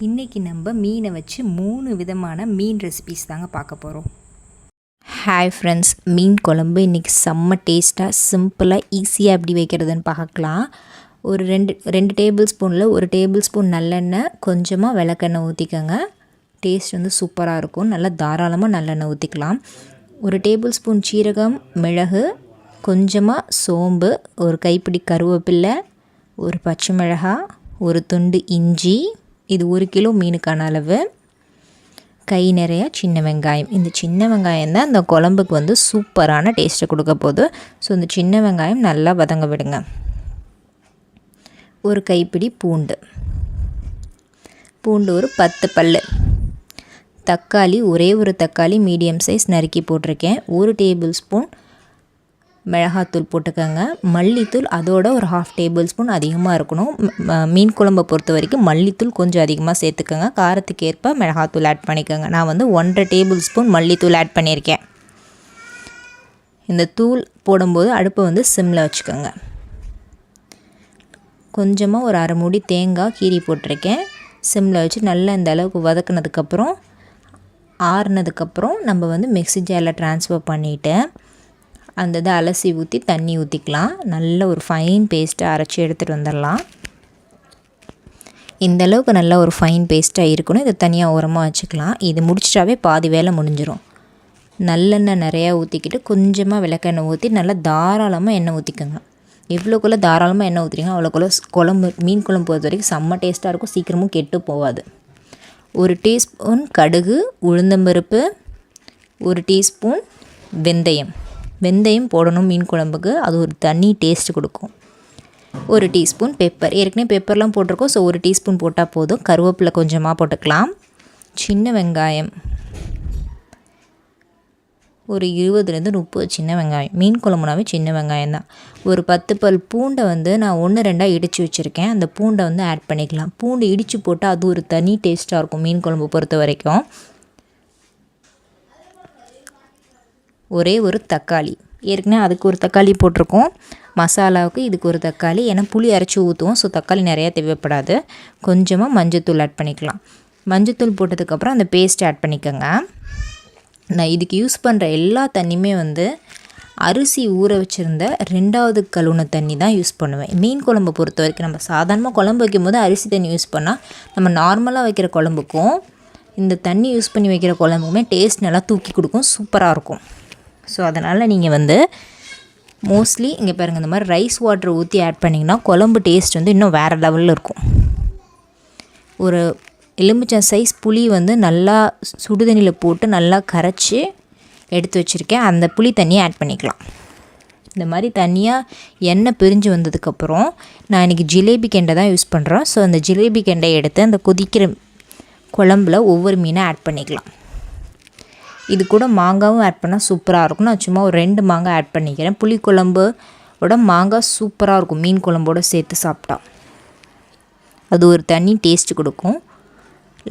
இன்றைக்கி நம்ம மீனை வச்சு 3 விதமான மீன் ரெசிபீஸ் தாங்க பார்க்க போகிறோம். ஹாய் ஃப்ரெண்ட்ஸ், மீன் குழம்பு இன்றைக்கி செம்ம டேஸ்ட்டாக சிம்பிளாக ஈஸியாக எப்படி வைக்கிறதுன்னு பார்க்கலாம். ஒரு ரெண்டு டேபிள் ஸ்பூனில் 1 டேபிள் ஸ்பூன் நல்லெண்ணெய், கொஞ்சமாக விளக்கெண்ணெய் ஊற்றிக்கோங்க. டேஸ்ட் வந்து சூப்பராக இருக்கும். நல்லா தாராளமாக நல்லெண்ணெய் ஊற்றிக்கலாம். 1 டேபிள் ஸ்பூன் சீரகம், மிளகு, கொஞ்சமாக சோம்பு, ஒரு கைப்பிடி கருவேப்பிலை, ஒரு பச்சை மிளகாய், ஒரு துண்டு இஞ்சி, இது 1 கிலோ மீனுக்கான அளவு, கை நிறைய சின்ன வெங்காயம். இந்த சின்ன வெங்காயம் தான் இந்த குழம்புக்கு வந்து சூப்பரான டேஸ்ட்டை கொடுக்க போகுது. ஸோ இந்த சின்ன வெங்காயம் நல்லா வதங்க விடுங்க. ஒரு கைப்பிடி பூண்டு ஒரு 10 பல், தக்காளி ஒரே ஒரு தக்காளி மீடியம் சைஸ் நறுக்கி போட்டிருக்கேன். 1 டேபிள் ஸ்பூன் மிளகாத்தூள் போட்டுக்கோங்க. மல்லித்தூள் அதோட ஒரு 1/2 டேபிள் ஸ்பூன் அதிகமாக இருக்கணும். மீன் குழம்பை பொறுத்த வரைக்கும் மல்லித்தூள் கொஞ்சம் அதிகமாக சேர்த்துக்கோங்க. காரத்துக்கு ஏற்ப மிளகாத்தூள் ஆட் பண்ணிக்கோங்க. நான் வந்து 1/2 டேபிள் ஸ்பூன் மல்லித்தூள் ஆட் பண்ணியிருக்கேன். இந்த தூள் போடும்போது அடுப்பை வந்து சிம்மில் வச்சுக்கோங்க. கொஞ்சமாக ஒரு 1/2 மூடி தேங்காய் கீரி போட்டிருக்கேன். சிம்மில் வச்சு நல்லா இந்த அளவுக்கு வதக்குனதுக்கப்புறம் ஆறுனதுக்கப்புறம் நம்ம வந்து மிக்ஸி ஜாரில் ட்ரான்ஸ்ஃபர் பண்ணிவிட்டு அந்த இதை அலசி ஊற்றி தண்ணி ஊற்றிக்கலாம். நல்ல ஒரு ஃபைன் பேஸ்ட்டை அரைச்சி எடுத்துகிட்டு வந்துடலாம். இந்தளவுக்கு நல்ல ஒரு ஃபைன் பேஸ்ட்டாக இருக்கணும். இதை தனியாக ஓரமாக வச்சுக்கலாம். இது முடிச்சிட்டாவே பாதி வேலை முடிஞ்சிடும். நல்லெண்ணெய் நிறையா ஊற்றிக்கிட்டு கொஞ்சமாக விளக்கெண்ணெய் ஊற்றி நல்லா தாராளமாக எண்ணெய் ஊற்றிக்கோங்க. எவ்வளோக்குள்ளே தாராளமாக எண்ணெய் ஊற்றுறீங்க அவ்வளோக்குள்ளே மீன் குழம்பு பொறுத்த வரைக்கும் செம்ம டேஸ்ட்டாக இருக்கும். சீக்கிரமும் கெட்டு போகாது. 1 டீஸ்பூன் கடுகு, உளுந்தம்பருப்பு, 1 டீஸ்பூன் வெந்தயம் போடணும் மீன் குழம்புக்கு. அது ஒரு தனி டேஸ்ட் கொடுக்கும். 1 டீஸ்பூன் பெப்பர், ஏற்கனவே பெப்பர்லாம் போட்டிருக்கோம். ஸோ 1 டீஸ்பூன் போட்டால் போதும். கருவேப்பிலை கொஞ்சமாக போட்டுக்கலாம். சின்ன வெங்காயம் ஒரு 20-30 சின்ன வெங்காயம். மீன் குழம்புனாவே சின்ன வெங்காயம் தான். ஒரு 10 பல் பூண்டை வந்து நான் 1-2 இடித்து வச்சுருக்கேன். அந்த பூண்டை வந்து ஆட் பண்ணிக்கலாம். பூண்டு இடித்து போட்டால் அது ஒரு தனி டேஸ்ட்டாக இருக்கும் மீன் குழம்பு பொறுத்த வரைக்கும். ஒரே ஒரு தக்காளி, ஏற்கனவே அதுக்கு ஒரு தக்காளி போட்டிருக்கோம். மசாலாவுக்கு இதுக்கு ஒரு தக்காளி, ஏன்னா புளி அரைச்சி ஊற்றுவோம். ஸோ தக்காளி நிறையா தேவைப்படாது. கொஞ்சமாக மஞ்சத்தூள் ஆட் பண்ணிக்கலாம். மஞ்சத்தூள் போட்டதுக்கப்புறம் அந்த பேஸ்ட் ஆட் பண்ணிக்கோங்க. நான் இதுக்கு யூஸ் பண்ணுற எல்லா தண்ணியுமே வந்து அரிசி ஊற வச்சுருந்த 2வது கழுவுன தண்ணி தான் யூஸ் பண்ணுவேன். மீன் குழம்பு பொறுத்த வரைக்கும் நம்ம சாதாரணமாக குழம்பு வைக்கும் போது அரிசி தண்ணி யூஸ் பண்ணால் நம்ம நார்மலாக வைக்கிற குழம்புக்கும் இந்த தண்ணி யூஸ் பண்ணி வைக்கிற குழம்புக்குமே டேஸ்ட் நல்லா தூக்கி கொடுக்கும். சூப்பராக இருக்கும். ஸோ அதனால் நீங்கள் வந்து மோஸ்ட்லி இங்கே பாருங்கள், இந்த மாதிரி ரைஸ் வாட்டர் ஊற்றி ஆட் பண்ணிங்கன்னா குழம்பு டேஸ்ட் வந்து இன்னும் வேறு லெவலில் இருக்கும். ஒரு எலுமிச்சம் சைஸ் புளி வந்து நல்லா சுடுதண்ணியில் போட்டு நல்லா கரைச்சி எடுத்து வச்சுருக்கேன். அந்த புளி தண்ணியை ஆட் பண்ணிக்கலாம். இந்த மாதிரி தனியாக எண்ணெய் பிரிஞ்சு வந்ததுக்கப்புறம் நான் இன்றைக்கி ஜிலேபி கெண்டை தான் யூஸ் பண்ணுறேன். ஸோ அந்த ஜிலேபி கெண்டையை எடுத்து அந்த கொதிக்கிற குழம்புல ஒவ்வொரு மீனை ஆட் பண்ணிக்கலாம். இது கூட மாங்காவும் ஆட் பண்ணால் சூப்பராக இருக்கும். நான் சும்மா ஒரு 2 மாங்காய் ஆட் பண்ணிக்கிறேன். புளிக்குழம்போட மாங்காய் சூப்பராக இருக்கும். மீன் குழம்போடு சேர்த்து சாப்பிட்டா அது ஒரு தனி டேஸ்ட்டு கொடுக்கும்.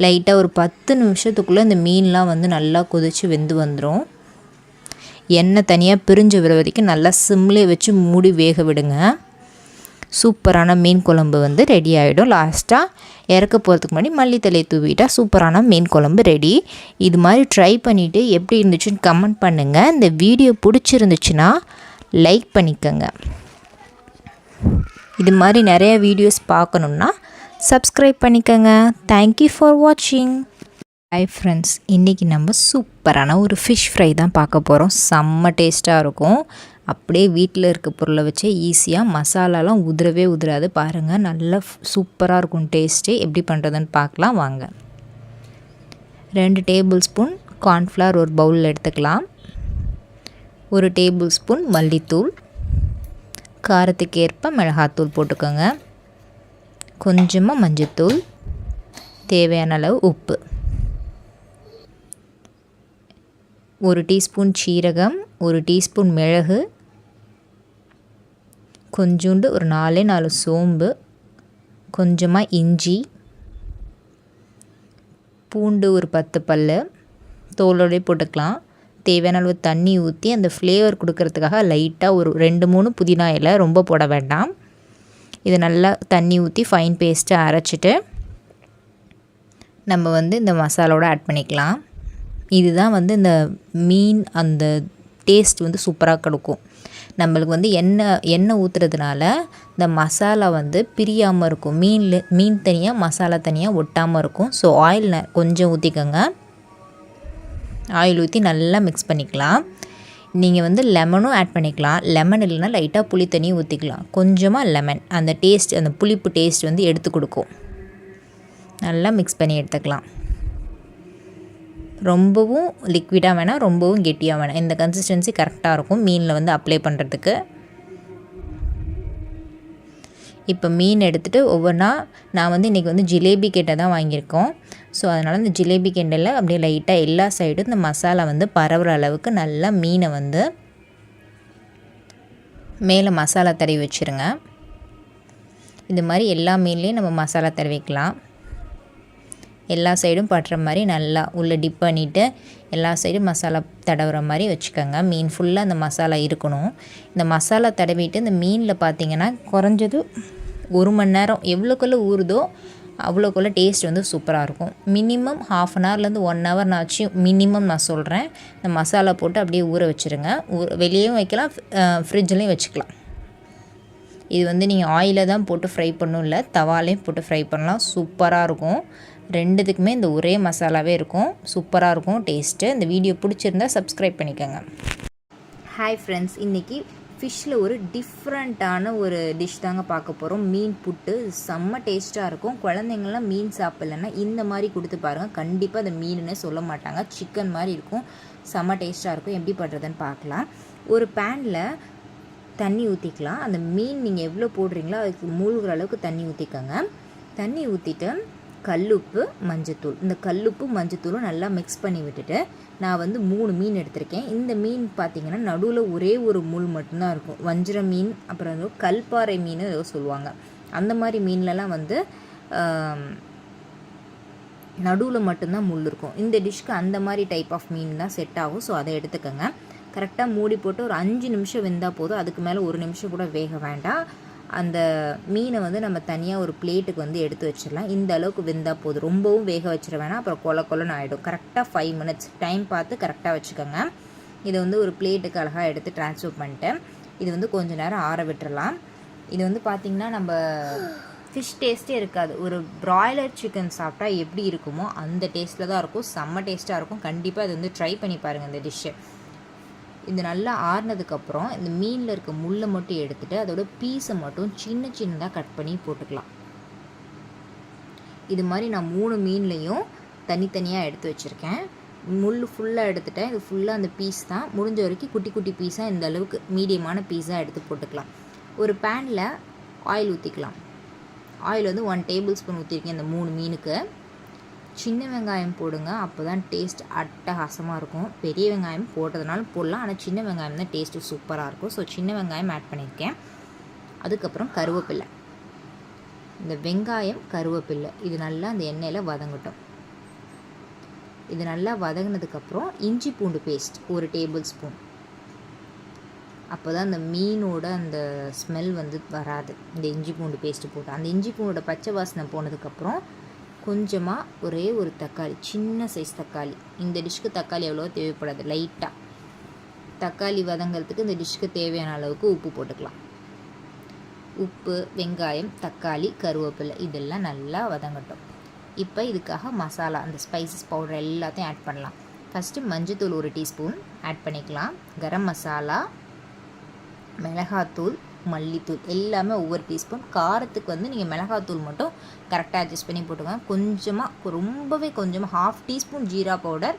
லைட்டாக ஒரு 10 நிமிஷத்துக்குள்ளே இந்த மீன்லாம் வந்து நல்லா கொதித்து வெந்து வந்துடும். எண்ணெய் தனியாக பிரிஞ்சு வர வரைக்கும் நல்லா சிம்லே வச்சு மூடி வேக விடுங்க. சூப்பரான மீன் குழம்பு வந்து ரெடி ஆகிடும். லாஸ்ட்டாக இறக்க போகிறதுக்கு முன்னாடி மல்லித்தலை தூவிட்டால் சூப்பரான மீன் குழம்பு ரெடி. இது மாதிரி ட்ரை பண்ணிவிட்டு எப்படி இருந்துச்சுன்னு கமெண்ட் பண்ணுங்கள். இந்த வீடியோ பிடிச்சிருந்துச்சுன்னா லைக் பண்ணிக்கோங்க. இது மாதிரி நிறைய வீடியோஸ் பார்க்கணுன்னா சப்ஸ்கிரைப் பண்ணிக்கோங்க. தேங்க்யூ ஃபார் வாட்சிங். ஹாய் ஃப்ரெண்ட்ஸ், இன்றைக்கி நம்ம சூப்பரான ஒரு ஃபிஷ் ஃப்ரை தான் பார்க்க போகிறோம். செம்ம டேஸ்ட்டாக இருக்கும். அப்படியே வீட்டில் இருக்க பொருளை வச்சு ஈஸியாக மசாலாலாம் உதிராது. பாருங்கள், நல்லா சூப்பராக இருக்கும் டேஸ்ட்டு. எப்படி பண்ணுறதுன்னு பார்க்கலாம் வாங்க. 2 டேபிள் ஸ்பூன் கார்ன்ஃப்ளவர் ஒரு பவுலில் எடுத்துக்கலாம். 1 டேபிள் ஸ்பூன் மல்லித்தூள், காரத்துக்கு ஏற்ப மிளகாத்தூள் போட்டுக்கோங்க. கொஞ்சமாக மஞ்சத்தூள், தேவையான அளவு உப்பு, 1 டீஸ்பூன் சீரகம், 1 டீஸ்பூன் மிளகு, கொஞ்சோண்டு ஒரு 4 சோம்பு, கொஞ்சமாக இஞ்சி, பூண்டு ஒரு 10 பல் தோலோடே போட்டுக்கலாம். தேவையான அளவு தண்ணி ஊற்றி அந்த ஃப்ளேவர் கொடுக்கறதுக்காக லைட்டாக ஒரு 2-3 புதினா இலை, ரொம்ப போட வேண்டாம். இதை நல்லா தண்ணி ஊற்றி ஃபைன் பேஸ்ட்டாக அரைச்சிட்டு நம்ம வந்து இந்த மசாலாவோட ஆட் பண்ணிக்கலாம். இதுதான் வந்து இந்த மீன் அந்த டேஸ்ட் வந்து சூப்பராக கொடுக்கும். நம்மளுக்கு வந்து எண்ணெய் ஊற்றுறதுனால இந்த மசாலா வந்து பிரியாமல் இருக்கும். மீன் தனியாக மசாலா தனியாக ஒட்டாமல் இருக்கும். ஸோ ஆயில் கொஞ்சம் ஊற்றிக்கோங்க. ஆயில் ஊற்றி நல்லா மிக்ஸ் பண்ணிக்கலாம். நீங்கள் வந்து லெமனும் ஆட் பண்ணிக்கலாம். லெமன் இல்லைன்னா லைட்டாக புளி தண்ணியும் ஊற்றிக்கலாம். கொஞ்சமாக லெமன் அந்த டேஸ்ட் அந்த புளிப்பு டேஸ்ட் வந்து எடுத்து கொடுக்கும். நல்லா மிக்ஸ் பண்ணி எடுத்துக்கலாம். ரொம்பவும் லிக்விடாக வேணாம், ரொம்பவும் கெட்டியாக வேணாம். இந்த கன்சிஸ்டன்சி கரெக்டாக இருக்கும் மீனில் வந்து அப்ளை பண்ணுறதுக்கு. இப்போ மீன் எடுத்துகிட்டு ஒவ்வொன்றா நான் வந்து இன்றைக்கி வந்து ஜிலேபி கெண்டை தான் வாங்கியிருக்கோம். ஸோ அதனால் இந்த ஜிலேபி கெண்டையில் அப்படியே லைட்டாக எல்லா சைடும் இந்த மசாலா வந்து பரவுற அளவுக்கு நல்லா மீனை வந்து மேலே மசாலா தடவி வச்சுருங்க. இது மாதிரி எல்லா மீன்லேயும் நம்ம மசாலா தடவிக்கலாம். எல்லா சைடும் பட்டுற மாதிரி நல்லா உள்ளே டிப் பண்ணிவிட்டு எல்லா சைடும் மசாலா தடவுற மாதிரி வச்சுக்கோங்க. மீன் ஃபுல்லாக அந்த மசாலா இருக்கணும். இந்த மசாலா தடவிட்டு இந்த மீனில் பார்த்திங்கன்னா குறைஞ்சது 1 மணி நேரம் எவ்வளோக்குள்ளே ஊறுதோ அவ்வளோக்குள்ளே டேஸ்ட் வந்து சூப்பராக இருக்கும். மினிமம் 1/2 அன் ஹவர்லேருந்து 1 ஹவர்னாச்சும் மினிமம் நான் சொல்கிறேன். இந்த மசாலா போட்டு அப்படியே ஊற வச்சுருங்க. வெளியேயும் வைக்கலாம், ஃப்ரிட்ஜ்லேயும் வச்சுக்கலாம். இது வந்து நீங்கள் ஆயிலில் தான் போட்டு ஃப்ரை பண்ணணும் இல்லை, தவாலையும் போட்டு ஃப்ரை பண்ணலாம். சூப்பராக இருக்கும். ரெண்டுத்துக்குமே இந்த ஒரே மசாலாவே இருக்கும். சூப்பராக இருக்கும் டேஸ்ட்டு. இந்த வீடியோ பிடிச்சிருந்தா சப்ஸ்கிரைப் பண்ணிக்கோங்க. ஹாய் ஃப்ரெண்ட்ஸ், இன்றைக்கி ஃபிஷ்ஷில் ஒரு டிஃப்ரெண்ட்டான ஒரு டிஷ் தாங்க பார்க்க போகிறோம். மீன் புட்டு செம்ம டேஸ்ட்டாக இருக்கும். குழந்தைங்கள்லாம் மீன் சாப்பிட்லன்னா இந்த மாதிரி கொடுத்து பாருங்கள். கண்டிப்பாக அந்த மீனுன்னே சொல்ல மாட்டாங்க. சிக்கன் மாதிரி இருக்கும். செம்ம டேஸ்ட்டாக இருக்கும். எப்படி பண்ணுறதுன்னு பார்க்கலாம். ஒரு பேனில் தண்ணி ஊற்றிக்கலாம். அந்த மீன் நீங்கள் எவ்வளோ போடுறீங்களோ அதுக்கு மூழ்கிற அளவுக்கு தண்ணி ஊற்றிக்கோங்க. தண்ணி ஊற்றிட்டு கல்லுப்பு மஞ்சத்தூள், இந்த கல்லுப்பு மஞ்சத்தூளும் நல்லா மிக்ஸ் பண்ணி விட்டுட்டு நான் வந்து 3 மீன் எடுத்திருக்கேன். இந்த மீன் பார்த்திங்கன்னா நடுவில் ஒரே ஒரு முள் மட்டும்தான் இருக்கும். வஞ்சிர மீன், அப்புறம் வந்து கல்பாறை மீன் ஏதோ சொல்லுவாங்க. அந்த மாதிரி மீன்லலாம் வந்து நடுவில் மட்டும்தான் முள் இருக்கும். இந்த டிஷ்க்கு அந்த மாதிரி டைப் ஆஃப் மீன் தான் செட் ஆகும். ஸோ அதை எடுத்துக்கோங்க. கரெக்டாக மூடி போட்டு ஒரு 5 நிமிஷம் வெந்தால் போதும். அதுக்கு மேலே 1 நிமிஷம் கூட வேக வேண்டாம். அந்த மீனை வந்து நம்ம தனியாக ஒரு பிளேட்டுக்கு வந்து எடுத்து வச்சிடலாம். இந்த அளவுக்கு வெந்தால் போதும். ரொம்பவும் வேக வச்சிட வேணாம், அப்புறம் கொலன்னு ஆகிடும். கரெக்டாக 5 மினிட்ஸ் டைம் பார்த்து கரெக்டாக வச்சுக்கோங்க. இதை வந்து ஒரு பிளேட்டுக்கு அழகாக எடுத்து ட்ரான்ஸ்ஃபர் பண்ணிட்டு இது வந்து கொஞ்சம் நேரம் ஆற விட்டுறலாம். இது வந்து பார்த்திங்கன்னா நம்ம ஃபிஷ் டேஸ்ட்டே இருக்காது. ஒரு ப்ராய்லர் சிக்கன் சாப்பிட்டா எப்படி இருக்குமோ அந்த டேஸ்ட்டில் தான் இருக்கும். செம்ம டேஸ்ட்டாக இருக்கும். கண்டிப்பாக இது வந்து ட்ரை பண்ணி பாருங்கள் இந்த டிஷ்ஷு. இது நல்லா ஆறுனதுக்கப்புறம் இந்த மீனில் இருக்க முள்ளை மட்டும் எடுத்துகிட்டு அதோட பீஸை மட்டும் சின்னதாக கட் பண்ணி போட்டுக்கலாம். இது மாதிரி நான் 3 மீன்லேயும் தனித்தனியாக எடுத்து வச்சுருக்கேன். முள் ஃபுல்லாக எடுத்துட்டேன். இது ஃபுல்லாக அந்த பீஸ் தான். முடிஞ்ச வரைக்கும் குட்டி குட்டி பீஸாக இந்த அளவுக்கு மீடியமான பீஸாக எடுத்து போட்டுக்கலாம். ஒரு பேனில் ஆயில் ஊற்றிக்கலாம். ஆயில் வந்து 1 டேபிள் ஸ்பூன் ஊற்றிருக்கேன் இந்த 3 மீனுக்கு. சின்ன வெங்காயம் போடுங்க, அப்போ தான் டேஸ்ட் அட்டகாசமாக இருக்கும். பெரிய வெங்காயம் போட்டதுனால போடலாம், ஆனால் சின்ன வெங்காயம் தான் டேஸ்ட்டு சூப்பராக இருக்கும். ஸோ சின்ன வெங்காயம் ஆட் பண்ணியிருக்கேன். அதுக்கப்புறம் கருவேப்பிலை. இந்த வெங்காயம் கருவேப்பிலை இது நல்லா அந்த எண்ணெயில் வதங்கட்டும். இது நல்லா வதங்கினதுக்கப்புறம் இஞ்சி பூண்டு பேஸ்ட் 1 டேபிள் ஸ்பூன். அப்போ தான் அந்த மீனோட அந்த ஸ்மெல் வந்து வராது. இந்த இஞ்சி பூண்டு பேஸ்ட்டு போட்டு அந்த இஞ்சி பூண்டோட பச்சை வாசனை போனதுக்கப்புறம் கொஞ்சமாக ஒரே ஒரு தக்காளி, சின்ன சைஸ் தக்காளி. இந்த டிஷ்க்கு தக்காளி எவ்வளோ தேவைப்படாது. லைட்டாக தக்காளி வதங்கிறதுக்கு இந்த டிஷ்க்கு தேவையான அளவுக்கு உப்பு போட்டுக்கலாம். உப்பு, வெங்காயம், தக்காளி, கருவேப்பிலை இதெல்லாம் நல்லா வதங்கட்டும். இப்போ இதுக்காக மசாலா அந்த ஸ்பைசஸ் பவுடர் எல்லாத்தையும் ஆட் பண்ணலாம். ஃபஸ்ட்டு மஞ்சத்தூள் 1 டீஸ்பூன் ஆட் பண்ணிக்கலாம். கரம் மசாலா, மிளகாத்தூள், மல்லித்தூள் எல்லாமே ஒவ்வொரு டீஸ்பூன். காரத்துக்கு வந்து நீங்கள் மிளகாத்தூள் மட்டும் கரெக்டாக அட்ஜஸ்ட் பண்ணி போட்டுக்கோங்க. கொஞ்சமாக, ரொம்பவே கொஞ்சமாக 1/2 டீஸ்பூன் ஜீரா பவுடர்,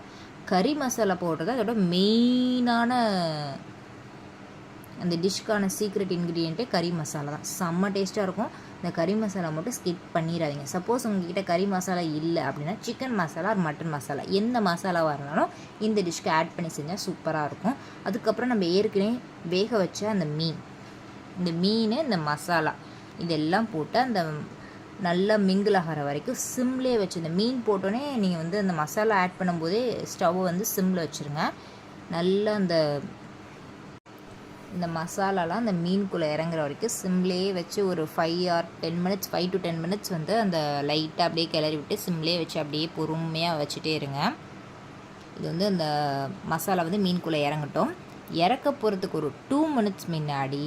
கறி மசாலா பவுடர் தான் அதோட மெயினான அந்த டிஷ்க்கான சீக்ரெட் இன்க்ரீடியண்ட்டே கறி மசாலா தான். செம்ம டேஸ்ட்டாக இருக்கும். இந்த கறி மசாலா மட்டும் ஸ்கிப் பண்ணிடாதீங்க. சப்போஸ் உங்ககிட்ட கறி மசாலா இல்லை அப்படின்னா சிக்கன் மசாலா ஒரு மட்டன் மசாலா எந்த மசாலாவாக இருந்தாலும் இந்த டிஷ்க்கு ஆட் பண்ணி செஞ்சால் சூப்பராக இருக்கும். அதுக்கப்புறம் நம்ம ஏற்கனவே வேக வச்ச அந்த மீன், இந்த மீன், இந்த மசாலா இதெல்லாம் போட்டு அந்த நல்லா மிங்கிள் ஆகிற வரைக்கும் சிம்லேயே வச்சு, இந்த மீன் போட்டோன்னே நீங்கள் வந்து அந்த மசாலா ஆட் பண்ணும்போதே ஸ்டவ்வை வந்து சிம்மில் வச்சுருங்க. நல்லா அந்த இந்த மசாலாலாம் அந்த மீனுக்குள்ளே இறங்குற வரைக்கும் சிம்லேயே வச்சு ஒரு 5 to 10 மினிட்ஸ் வந்து அந்த லைட்டாக அப்படியே கிளறி விட்டு சிம்லேயே வச்சு அப்படியே பொறுமையாக வச்சுட்டே இருங்க. இது வந்து அந்த மசாலா வந்து மீனுக்குள்ளே இறங்கட்டும். இறக்க போகிறதுக்கு ஒரு 2 மினிட்ஸ் முன்னாடி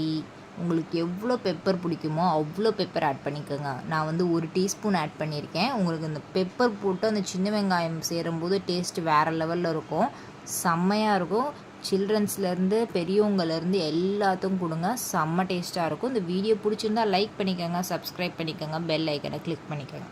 உங்களுக்கு எவ்வளோ பெப்பர் பிடிக்குமோ அவ்வளோ பெப்பர் ஆட் பண்ணிக்கோங்க. நான் வந்து 1 டீஸ்பூன் ஆட் பண்ணியிருக்கேன். உங்களுக்கு இந்த பெப்பர் போட்டு அந்த சின்ன வெங்காயம் சேரும்போது டேஸ்ட்டு வேறு லெவலில் இருக்கும், செம்மையாக இருக்கும். சில்ட்ரன்ஸ்லேருந்து பெரியவங்கலேருந்து எல்லாத்துக்கும் கொடுங்க, செம்ம டேஸ்ட்டாக இருக்கும். இந்த வீடியோ பிடிச்சிருந்தா லைக் பண்ணிக்கோங்க, சப்ஸ்கிரைப் பண்ணிக்கோங்க, பெல் ஐக்கனை கிளிக் பண்ணிக்கோங்க.